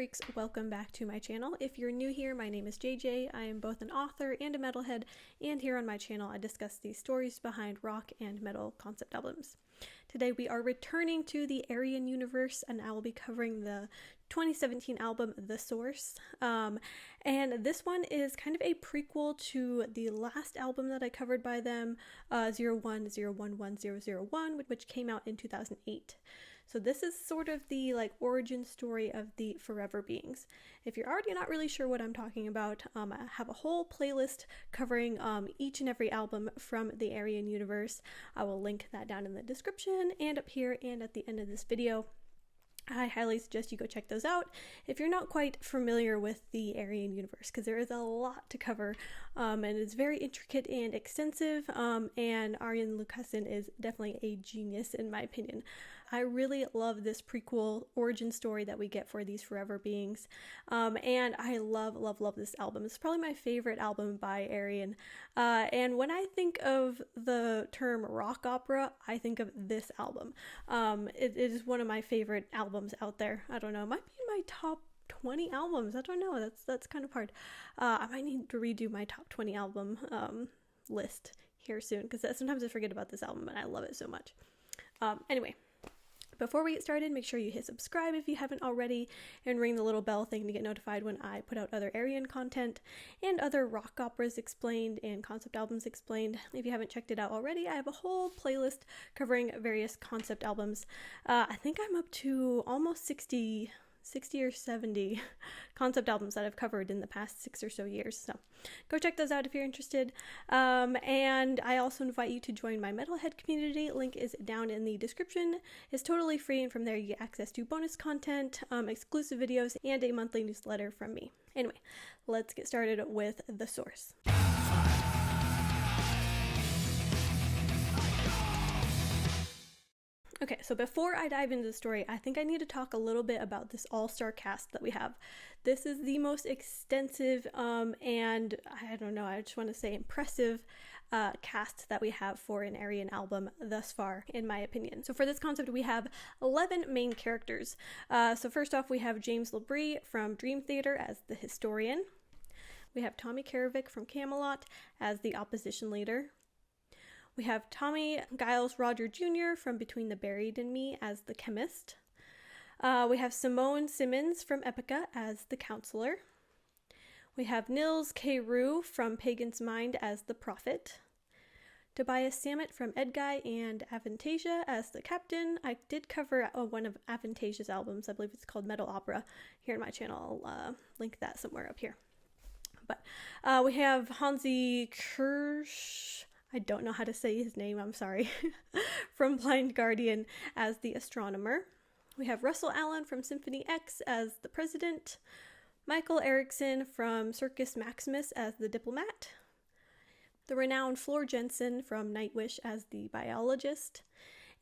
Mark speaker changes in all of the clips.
Speaker 1: freaks, welcome back to my channel. If you're new here, my name is JJ. I am both an author and a metalhead, and here on my channel I discuss the stories behind rock and metal concept albums. Today we are returning to the Ayreon universe, and I will be covering the 2017 album The Source. And this one is kind of a prequel to the last album that I covered by them, 01011001, which came out in 2008. So this is sort of the origin story of the Forever Beings. If you're already not really sure what I'm talking about, I have a whole playlist covering each and every album from the Ayreon universe. I will link that down in the description and up here and at the end of this video. I highly suggest you go check those out if you're not quite familiar with the Ayreon universe, because there is a lot to cover, and it's very intricate and extensive, and Arjen Lucassen is definitely a genius in my opinion. I really love this prequel origin story that we get for these Forever Beings, and I love this album. It's probably my favorite album by Ayreon, and when I think of the term rock opera, I think of this album. It is one of my favorite albums out there. I don't know, it might be in my top 20 albums. I don't know, that's kind of hard. I might need to redo my top 20 album list here soon, because sometimes I forget about this album and I love it so much. Anyway, before we get started, make sure you hit subscribe if you haven't already, and ring the little bell thing to get notified when I put out other Ayreon content and other rock operas explained and concept albums explained. If you haven't checked it out already, I have a whole playlist covering various concept albums. I think I'm up to almost 60 or 70 concept albums that I've covered in the past 6 or so years, so go check those out if you're interested. And I also invite you to join my Metalhead community. Link is down in the description. It's totally free, and from there you get access to bonus content, exclusive videos, and a monthly newsletter from me. Anyway, let's get started with The Source. Okay, so before I dive into the story, I think I need to talk a little bit about this all-star cast that we have. This is the most extensive and, I don't know, I just want to say impressive cast that we have for an Ayreon album thus far, in my opinion. So for this concept, we have 11 main characters. So first off, we have James Labrie from Dream Theater as the Historian. We have Tommy Karavik from Camelot as the Opposition Leader. We have Tommy Giles Roger Jr. from Between the Buried and Me as the Chemist. We have Simone Simmons from Epica as the Counselor. We have Nils K. Rue from Pagan's Mind as the Prophet. Tobias Sammet from Edguy and Avantasia as the Captain. I did cover one of Avantasia's albums. I believe it's called Metal Opera here in my channel. I'll link that somewhere up here. But we have Hansi Kirsch, I don't know how to say his name, I'm sorry, from Blind Guardian as the Astronomer. We have Russell Allen from Symphony X as the President. Michael Erickson from Circus Maximus as the Diplomat. The renowned Floor Jensen from Nightwish as the Biologist.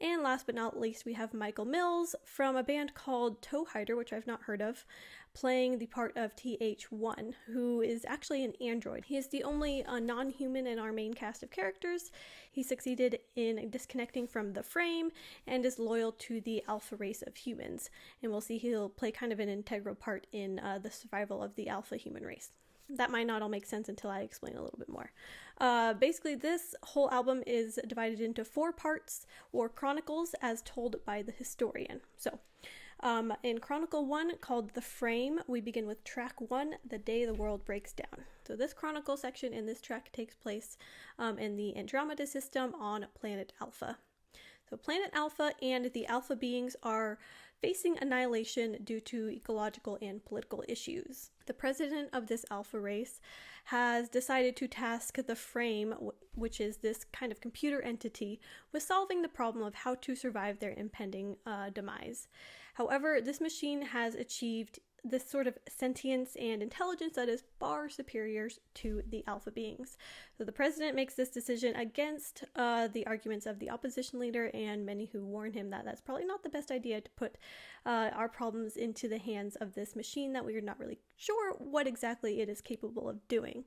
Speaker 1: And last but not least, we have Michael Mills from a band called Toehider, which I've not heard of, playing the part of TH1, who is actually an android. He is the only non-human in our main cast of characters. He succeeded in disconnecting from the frame and is loyal to the alpha race of humans. And we'll see he'll play kind of an integral part in the survival of the alpha human race. That might not all make sense until I explain a little bit more. Basically, this whole album is divided into 4 parts, or chronicles, as told by the Historian. So, in Chronicle 1, called The Frame, we begin with track 1, The Day the World Breaks Down. So this chronicle section in this track takes place in the Andromeda system on planet Alpha. So planet Alpha and the Alpha beings are facing annihilation due to ecological and political issues. The president of this alpha race has decided to task the Frame, which is this kind of computer entity, with solving the problem of how to survive their impending demise. However, this machine has achieved this sort of sentience and intelligence that is far superior to the alpha beings. So the president makes this decision against the arguments of the opposition leader and many who warn him that that's probably not the best idea to put our problems into the hands of this machine that we are not really sure what exactly it is capable of doing.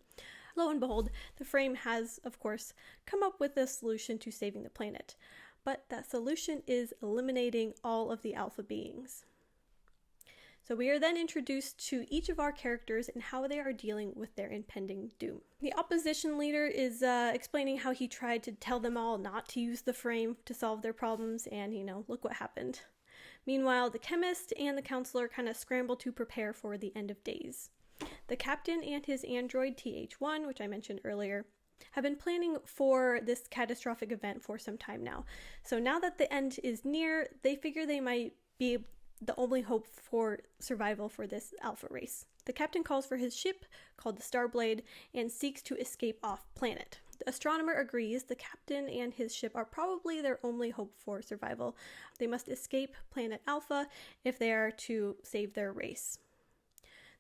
Speaker 1: Lo and behold, the Frame has, of course, come up with a solution to saving the planet. But that solution is eliminating all of the alpha beings. So we are then introduced to each of our characters and how they are dealing with their impending doom. The opposition leader is explaining how he tried to tell them all not to use the frame to solve their problems, and look what happened. Meanwhile, the chemist and the counselor kind of scramble to prepare for the end of days. The captain and his android TH1, which I mentioned earlier, have been planning for this catastrophic event for some time now. So now that the end is near, they figure they might be the only hope for survival for this alpha race. The captain calls for his ship, called the Starblade, and seeks to escape off planet. The astronomer agrees the captain and his ship are probably their only hope for survival. They must escape planet Alpha if they are to save their race.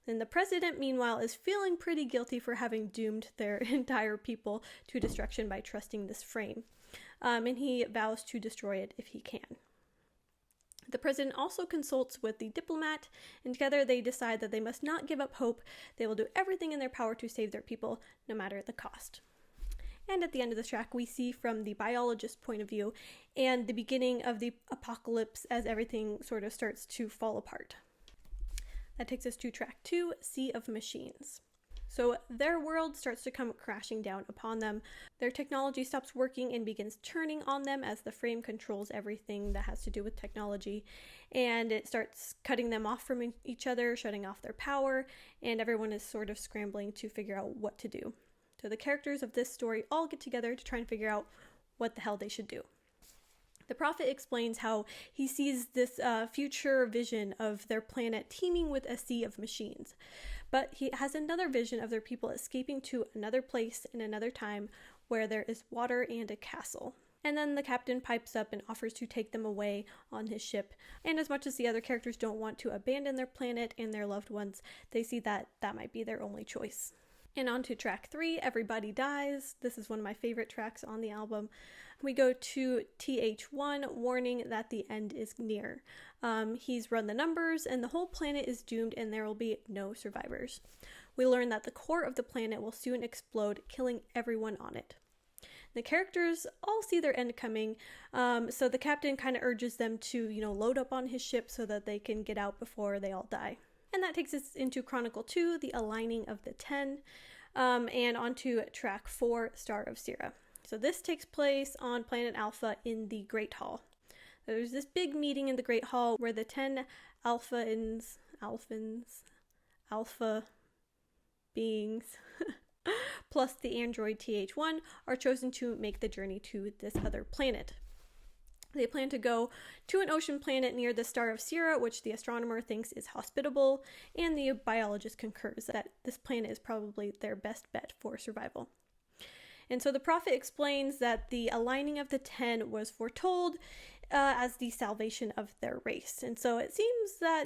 Speaker 1: Then the president, meanwhile, is feeling pretty guilty for having doomed their entire people to destruction by trusting this frame. And he vows to destroy it if he can. The president also consults with the diplomat, and together they decide that they must not give up hope. They will do everything in their power to save their people, no matter the cost. And at the end of the track, we see from the biologist's point of view and the beginning of the apocalypse as everything sort of starts to fall apart. That takes us to track 2, Sea of Machines. So their world starts to come crashing down upon them. Their technology stops working and begins turning on them as the frame controls everything that has to do with technology. And it starts cutting them off from each other, shutting off their power, and everyone is sort of scrambling to figure out what to do. So the characters of this story all get together to try and figure out what the hell they should do. The prophet explains how he sees this future vision of their planet teeming with a sea of machines. But he has another vision of their people escaping to another place in another time where there is water and a castle. And then the captain pipes up and offers to take them away on his ship. And as much as the other characters don't want to abandon their planet and their loved ones, they see that that might be their only choice. And on to track 3, Everybody Dies. This is one of my favorite tracks on the album. We go to TH1, warning that the end is near. He's run the numbers and the whole planet is doomed and there will be no survivors. We learn that the core of the planet will soon explode, killing everyone on it. The characters all see their end coming, so the captain kind of urges them to, load up on his ship so that they can get out before they all die. And that takes us into Chronicle 2, the aligning of the 10, and onto track 4, Star of Sira. So this takes place on planet Alpha in the Great Hall. There's this big meeting in the Great Hall where the 10 alpha beings, plus the android TH1, are chosen to make the journey to this other planet. They plan to go to an ocean planet near the Star of Sira, which the astronomer thinks is hospitable, and the biologist concurs that this planet is probably their best bet for survival. And so the prophet explains that the aligning of the 10 was foretold as the salvation of their race. And so it seems that,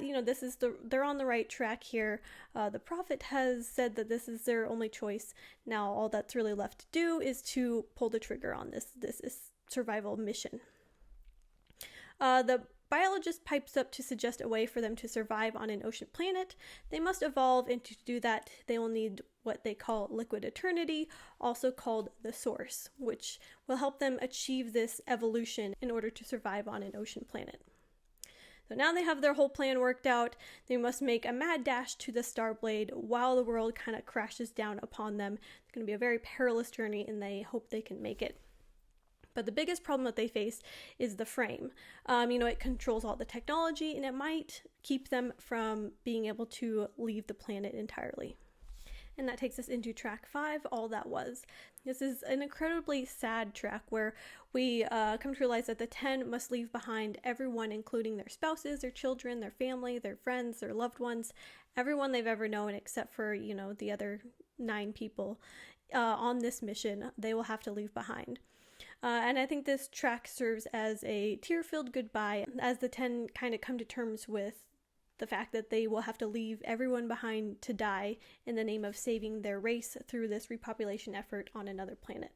Speaker 1: they're on the right track here. The prophet has said that this is their only choice. Now all that's really left to do is to pull the trigger on this survival mission. The biologist pipes up to suggest a way for them to survive on an ocean planet. They must evolve, and to do that, they will need what they call liquid eternity, also called the source, which will help them achieve this evolution in order to survive on an ocean planet. So now they have their whole plan worked out. They must make a mad dash to the Starblade while the world kind of crashes down upon them. It's going to be a very perilous journey, and they hope they can make it. But the biggest problem that they face is the frame. It controls all the technology, and it might keep them from being able to leave the planet entirely. And that takes us into track 5, All That Was. This is an incredibly sad track where we come to realize that the 10 must leave behind everyone, including their spouses, their children, their family, their friends, their loved ones, everyone they've ever known except for, the other 9 people on this mission they will have to leave behind. And I think this track serves as a tear-filled goodbye as the 10 kind of come to terms with the fact that they will have to leave everyone behind to die in the name of saving their race through this repopulation effort on another planet.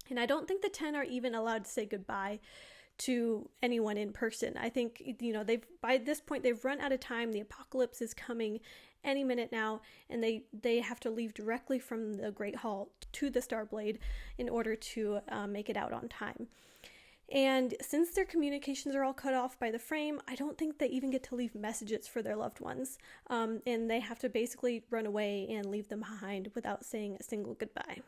Speaker 1: And I don't think the 10 are even allowed to say goodbye to anyone in person. I think, by this point they've run out of time. The apocalypse is coming any minute now, and they have to leave directly from the Great Hall to the Starblade in order to make it out on time. And since their communications are all cut off by the frame, I don't think they even get to leave messages for their loved ones. And they have to basically run away and leave them behind without saying a single goodbye.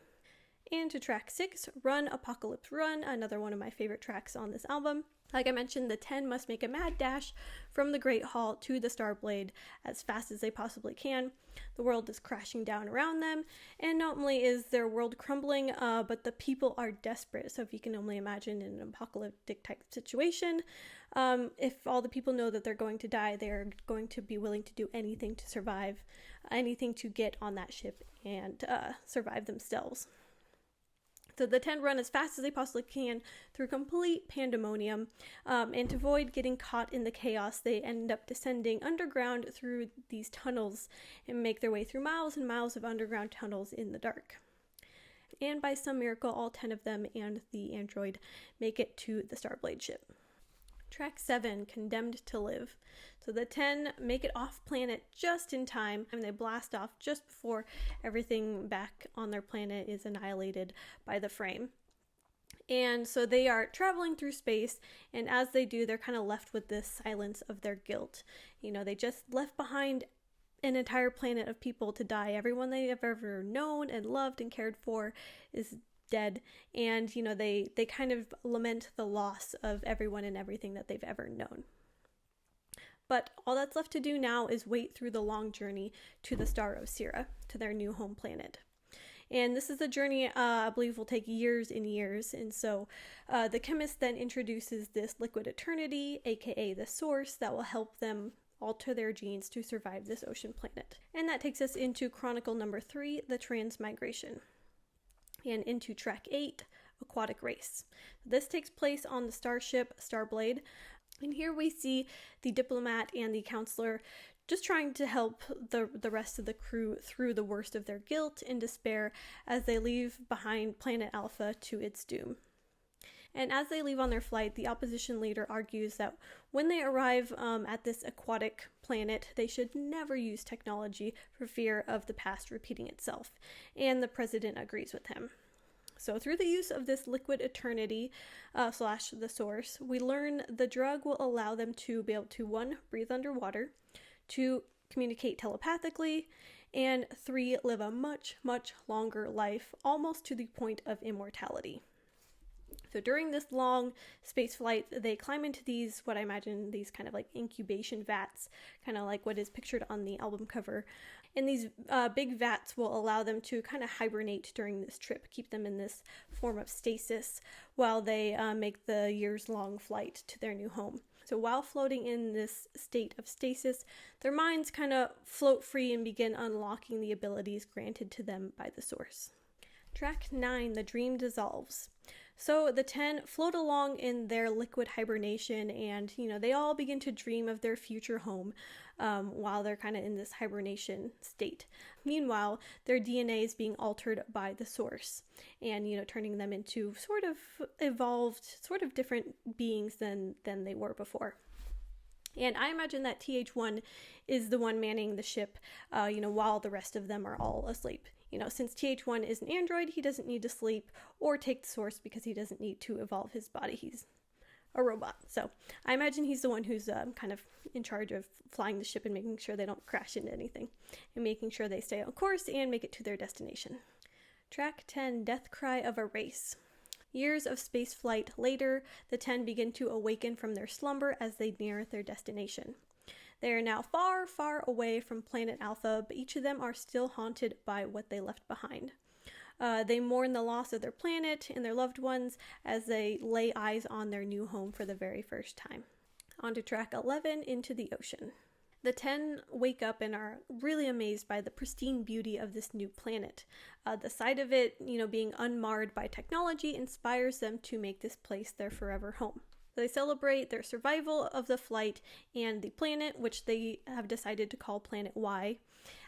Speaker 1: And to track 6, Run Apocalypse Run, another one of my favorite tracks on this album. Like I mentioned, the 10 must make a mad dash from the Great Hall to the Starblade as fast as they possibly can. The world is crashing down around them, and not only is their world crumbling, but the people are desperate. So if you can only imagine in an apocalyptic type situation, if all the people know that they're going to die, they're going to be willing to do anything to survive, anything to get on that ship and survive themselves. So the 10 run as fast as they possibly can through complete pandemonium, and to avoid getting caught in the chaos, they end up descending underground through these tunnels and make their way through miles and miles of underground tunnels in the dark. And by some miracle, all 10 of them and the android make it to the Starblade ship. Track 7, Condemned to Live. So the 10 make it off planet just in time, and they blast off just before everything back on their planet is annihilated by the frame. And so they are traveling through space, and as they do, they're kind of left with this silence of their guilt. You know, they just left behind an entire planet of people to die. Everyone they have ever known and loved and cared for is dead, and you know, they kind of lament the loss of everyone and everything that they've ever known. But all that's left to do now is wait through the long journey to the star Osira, to their new home planet. And this is a journey I believe will take years and years, and so the chemist then introduces this liquid eternity, aka the source, that will help them alter their genes to survive this ocean planet. And that takes us into Chronicle number 3, the Transmigration, and into track 8, Aquatic Race. This takes place on the starship Starblade, and here we see the diplomat and the counselor just trying to help the rest of the crew through the worst of their guilt and despair as they leave behind Planet Alpha to its doom. And as they leave on their flight, the opposition leader argues that when they arrive at this aquatic planet, they should never use technology for fear of the past repeating itself. And the president agrees with him. So through the use of this liquid eternity / the source, we learn the drug will allow them to be able to 1, breathe underwater, 2, communicate telepathically, and 3, live a much, much longer life, almost to the point of immortality. So during this long space flight, they climb into these, what I imagine, these kind of like incubation vats, kind of like what is pictured on the album cover. And these big vats will allow them to kind of hibernate during this trip, keep them in this form of stasis while they make the years-long flight to their new home. So while floating in this state of stasis, their minds kind of float free and begin unlocking the abilities granted to them by the source. Track 9, The Dream Dissolves. So the 10 float along in their liquid hibernation, and you know, they all begin to dream of their future home while they're kind of in this hibernation state. Meanwhile, their DNA is being altered by the source, and you know, turning them into sort of evolved, sort of different beings than they were before. And I imagine that TH1 is the one manning the ship, while the rest of them are all asleep. You know, since TH1 is an android, he doesn't need to sleep or take the source because he doesn't need to evolve his body. He's a robot. So I imagine he's the one who's kind of in charge of flying the ship and making sure they don't crash into anything, and making sure they stay on course and make it to their destination. Track 10, Death Cry of a Race. Years of space flight later, the 10 begin to awaken from their slumber as they near their destination. They are now far, far away from Planet Alpha, but each of them are still haunted by what they left behind. They mourn the loss of their planet and their loved ones as they lay eyes on their new home for the very first time. On to track 11, Into the Ocean. The 10 wake up and are really amazed by the pristine beauty of this new planet. The sight of it, being unmarred by technology inspires them to make this place their forever home. They celebrate their survival of the flight and the planet, which they have decided to call Planet Y,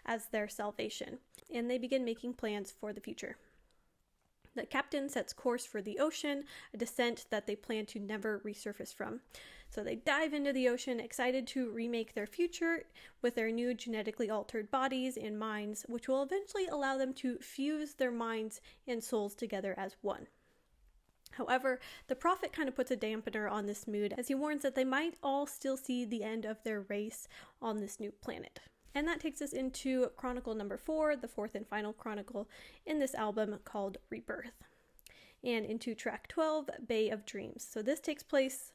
Speaker 1: as their salvation, and they begin making plans for the future. The captain sets course for the ocean, a descent that they plan to never resurface from. So they dive into the ocean, excited to remake their future with their new genetically altered bodies and minds, which will eventually allow them to fuse their minds and souls together as one. However, the prophet kind of puts a dampener on this mood as he warns that they might all still see the end of their race on this new planet. And that takes us into Chronicle number 4, the fourth and final chronicle in this album called Rebirth. And into track 12, Bay of Dreams. So this takes place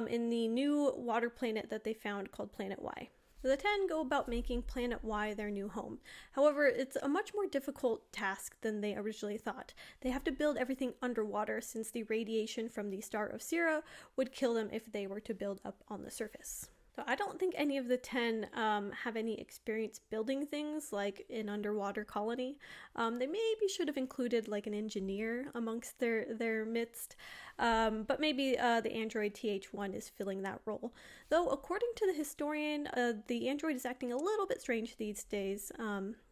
Speaker 1: in the new water planet that they found called Planet Y. So the 10 go about making Planet Y their new home. However, it's a much more difficult task than they originally thought. They have to build everything underwater since the radiation from the Star of Sira would kill them if they were to build up on the surface. So I don't think any of the 10 have any experience building things like an underwater colony. They maybe should have included like an engineer amongst their midst, but maybe the android TH1 is filling that role. Though according to the historian, the android is acting a little bit strange these days.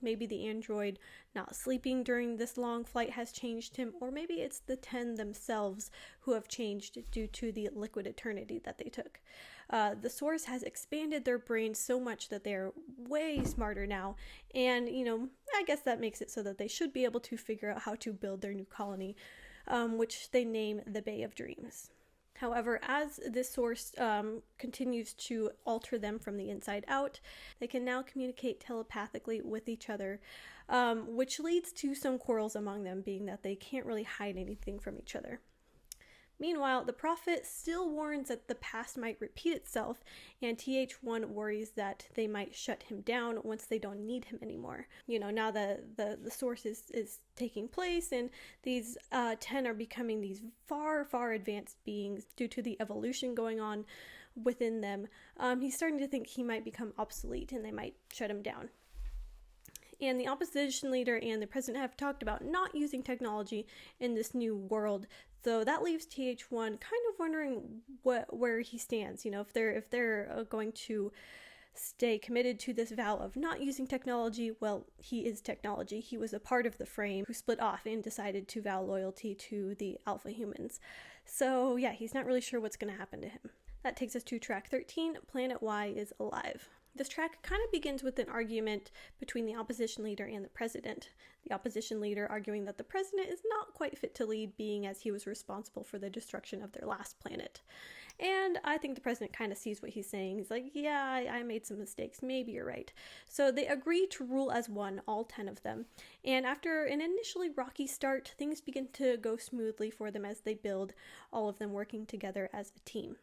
Speaker 1: Maybe the android not sleeping during this long flight has changed him, or maybe it's the 10 themselves who have changed due to the liquid eternity that they took. The source has expanded their brains so much that they're way smarter now, and I guess that makes it so that they should be able to figure out how to build their new colony, which they name the Bay of Dreams. However, as this source continues to alter them from the inside out, they can now communicate telepathically with each other, which leads to some quarrels among them, being that they can't really hide anything from each other. Meanwhile, the prophet still warns that the past might repeat itself, and TH1 worries that they might shut him down once they don't need him anymore. Now that the source is taking place, and these 10 are becoming these far, far advanced beings due to the evolution going on within them, he's starting to think he might become obsolete and they might shut him down. And the opposition leader and the president have talked about not using technology in this new world. So that leaves TH1 kind of wondering where he stands. If they're going to stay committed to this vow of not using technology, well, he is technology. He was a part of the frame who split off and decided to vow loyalty to the alpha humans. So yeah, he's not really sure what's going to happen to him. That takes us to track 13, Planet Y is alive. This track kind of begins with an argument between the opposition leader and the president. The opposition leader arguing that the president is not quite fit to lead, being as he was responsible for the destruction of their last planet. And I think the president kind of sees what he's saying. He's like, yeah, I made some mistakes. Maybe you're right. So they agree to rule as one, all 10 of them. And after an initially rocky start, things begin to go smoothly for them as they build, all of them working together as a team.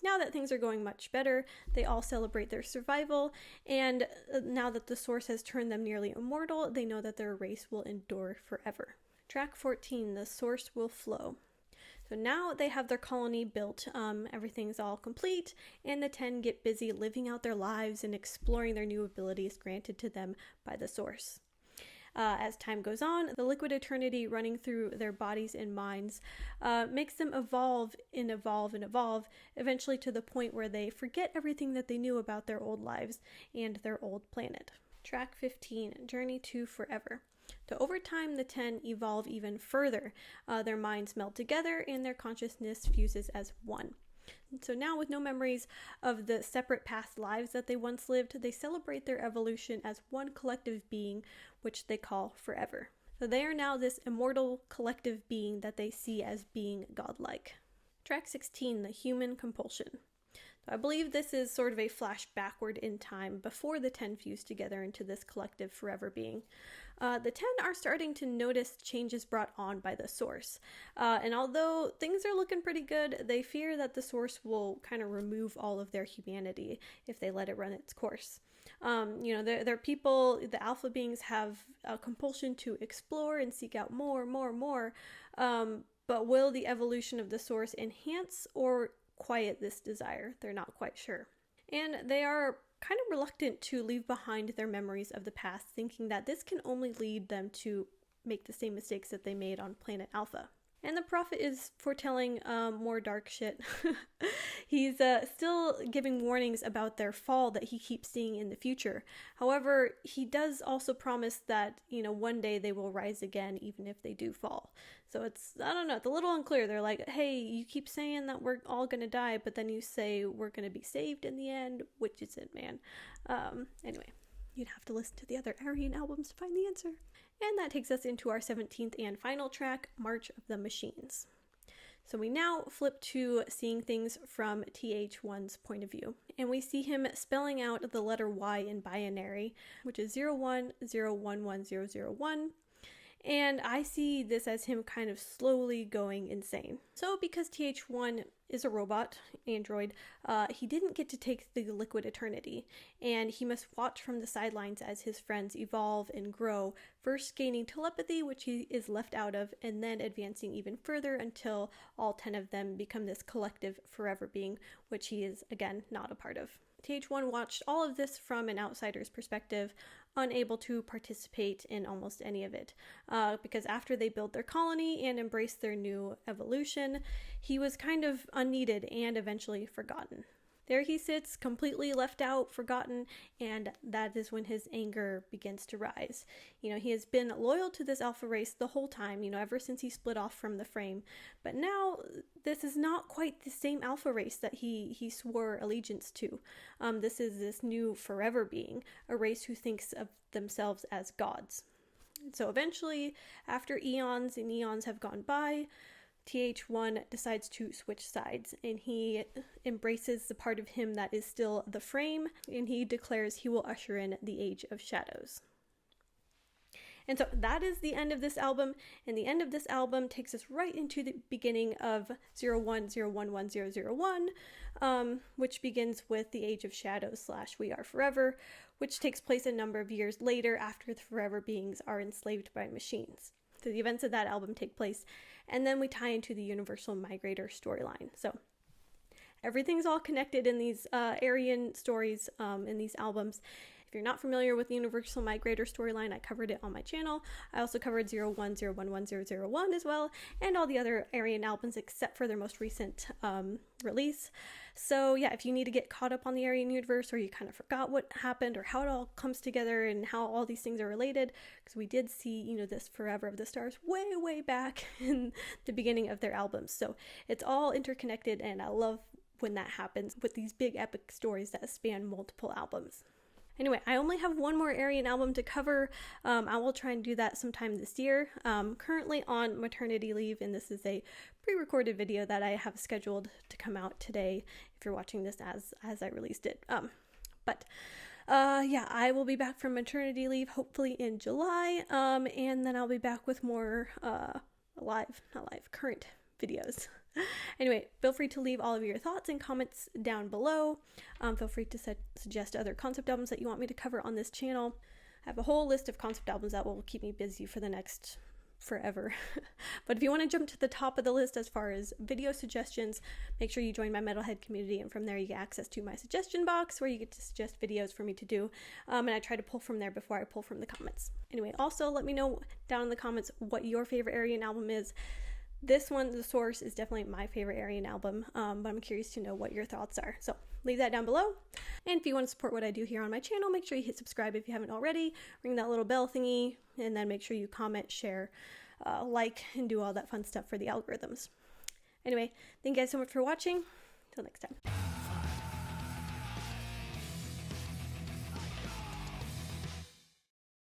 Speaker 1: Now that things are going much better, they all celebrate their survival, and now that the source has turned them nearly immortal, they know that their race will endure forever. Track 14, the source will flow. So now they have their colony built, everything's all complete, and the 10 get busy living out their lives and exploring their new abilities granted to them by the source. As time goes on, the liquid eternity running through their bodies and minds makes them evolve, eventually to the point where they forget everything that they knew about their old lives and their old planet. Track 15, Journey to Forever. So over time, the 10 evolve even further. Their minds meld together and their consciousness fuses as one. So now, with no memories of the separate past lives that they once lived, they celebrate their evolution as one collective being, which they call Forever. So they are now this immortal collective being that they see as being godlike. Track 16, The Human Compulsion. So I believe this is sort of a flash backward in time before the 10 fuse together into this collective forever being. The 10 are starting to notice changes brought on by the source. And although things are looking pretty good, they fear that the source will kind of remove all of their humanity if they let it run its course. Their people, the alpha beings, have a compulsion to explore and seek out more. But will the evolution of the source enhance or quiet this desire? They're not quite sure. And they are kind of reluctant to leave behind their memories of the past, thinking that this can only lead them to make the same mistakes that they made on planet Alpha. And the prophet is foretelling more dark shit. He's still giving warnings about their fall that he keeps seeing in the future. However, he does also promise that, one day they will rise again, even if they do fall. So it's a little unclear. They're like, hey, you keep saying that we're all going to die, but then you say we're going to be saved in the end. Which is it, man? Anyway, you'd have to listen to the other Ayreon albums to find the answer. And that takes us into our 17th and final track, March of the Machines. So we now flip to seeing things from TH1's point of view, and we see him spelling out the letter Y in binary, which is 01011001. And I see this as him kind of slowly going insane. So because TH1 is a robot, android, he didn't get to take the liquid eternity, and he must watch from the sidelines as his friends evolve and grow, first gaining telepathy, which he is left out of, and then advancing even further until all 10 of them become this collective forever being, which he is, again, not a part of. TH1 watched all of this from an outsider's perspective, unable to participate in almost any of it, because after they built their colony and embraced their new evolution, he was kind of unneeded and eventually forgotten. There he sits, completely left out, forgotten, and that is when his anger begins to rise. He has been loyal to this alpha race the whole time, ever since he split off from the frame, but now this is not quite the same alpha race that he swore allegiance to. This is this new forever being, a race who thinks of themselves as gods. So eventually, after eons and eons have gone by, TH1 decides to switch sides, and he embraces the part of him that is still the frame, and he declares he will usher in the Age of Shadows. And so that is the end of this album, and the end of this album takes us right into the beginning of 01011001, which begins with the Age of Shadows / We Are Forever, which takes place a number of years later after the forever beings are enslaved by machines. So the events of that album take place, and then we tie into the Universal Migrator storyline. So everything's all connected in these Ayreon stories, in these albums. If you're not familiar with the Universal Migrator storyline, I covered it on my channel. I also covered 01011001 as well, and all the other Ayreon albums except for their most recent release. So yeah, if you need to get caught up on the Ayreon universe, or you kind of forgot what happened or how it all comes together and how all these things are related, because we did see, this Forever of the Stars way back in the beginning of their albums. So it's all interconnected, and I love when that happens with these big epic stories that span multiple albums. Anyway, I only have one more Ayreon album to cover. I will try and do that sometime this year. Currently on maternity leave, and this is a pre-recorded video that I have scheduled to come out today, if you're watching this as I released it. Yeah, I will be back from maternity leave hopefully in July, and then I'll be back with more current videos. Anyway, feel free to leave all of your thoughts and comments down below. Feel free to suggest other concept albums that you want me to cover on this channel. I have a whole list of concept albums that will keep me busy for the next forever. But if you want to jump to the top of the list as far as video suggestions, make sure you join my Metalhead community, and from there you get access to my suggestion box where you get to suggest videos for me to do, and I try to pull from there before I pull from the comments. Anyway, also let me know down in the comments what your favorite Ayreon album is. This one, The Source, is definitely my favorite Ayreon album, but I'm curious to know what your thoughts are. So leave that down below. And if you want to support what I do here on my channel, make sure you hit subscribe if you haven't already. Ring that little bell thingy, and then make sure you comment, share, like, and do all that fun stuff for the algorithms. Anyway, thank you guys so much for watching. Till next time.